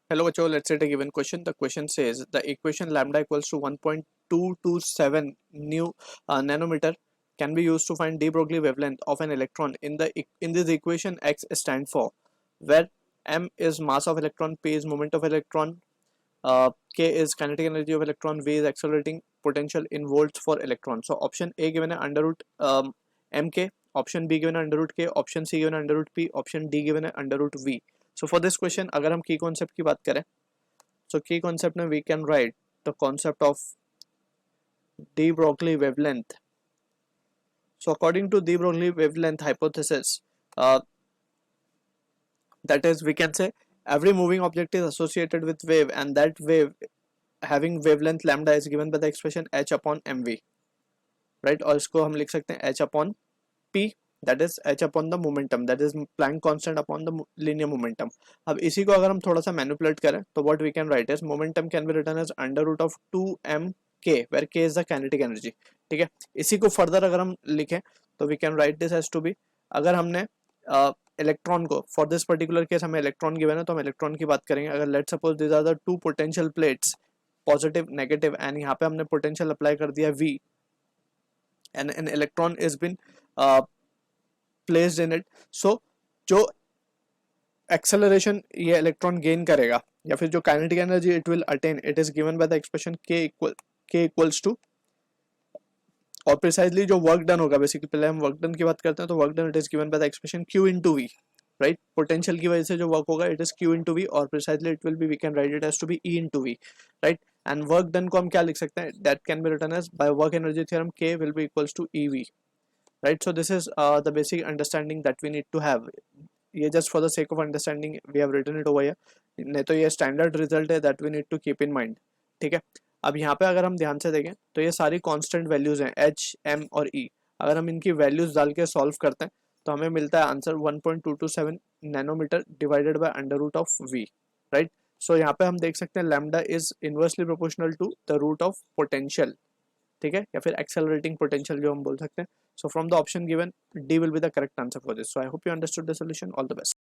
Hello, Bacho. Let's say a given question. The question says the equation lambda equals to 1.227 nanometer can be used to find de Broglie wavelength of an electron. In this equation, x stand for where m is mass of electron, p is moment of electron, k is kinetic energy of electron, v is accelerating potential in volts for electron. So option A given है under root mk, option B given है under root k, option C given है under root p, option D given है under root v. So for this question अगर हम की concept की बात करें, so key concept में we can write the concept of de Broglie wavelength. So according to de Broglie wavelength hypothesis, that is we can say every moving object is associated with wave, and that wave having wavelength lambda is given by the expression h upon mv, right? और इसको हम लिख सकते हैं h upon p, that is h upon the momentum, that is Planck constant upon the linear momentum. अब इसी को अगर हम थोड़ा सा manipulate करें तो what we can write is momentum can be written as under root of 2mk where k is the kinetic energy. ठीक है, इसी को further अगर हम लिखें तो we can write this as to be, अगर हमने इलेक्ट्रॉन को फॉर दिस पर्टिकुलर केस हमें इलेक्ट्रॉन गिवन है तो हम इलेक्ट्रॉन की बात करेंगे. अगर let's suppose this are the two potential plates positive negative and यहाँ पे हमने पोटेंशियल अप्लाई कर दिया V and an electron is been placed in it. So जो acceleration ये इलेक्ट्रॉन गेन करेगा या फिर जो kinetic energy it will attain, it is given by the expression k equals to, और प्रिसाइजली जो वर्क डन होगा, बेसिकली पहले हम वर्क डन की बात करते हैं तो work done it is given by the expression q into v, right. पोटेंशियल की वजह से जो वर्क होगा it is q into v, और precisely it will be we can write it as to be e into v, right. And work done को हम क्या लिख सकते हैं, that can be written as by work energy theorem k will be equals to ev, right. So this is the basic understanding that we need to have. ये just for the sake of understanding we have written it over here, नहीं तो ये standard result है that we need to keep in mind. ठीक है, अब यहाँ पे अगर हम ध्यान से देखें तो ये सारी constant values हैं h, m और e. अगर हम इनकी values डाल के solve करते हैं तो हमें मिलता है answer 1.227 nanometre divided by under root of v, right. So यहाँ पे हम देख सकते हैं lambda is inversely proportional to the root of potential, ठीक है, या फिर एक्सेलरेटिंग पोटेंशियल जो हम बोल सकते हैं. So from the option given, D will be the correct answer for this. So I hope you understood the solution. All the best.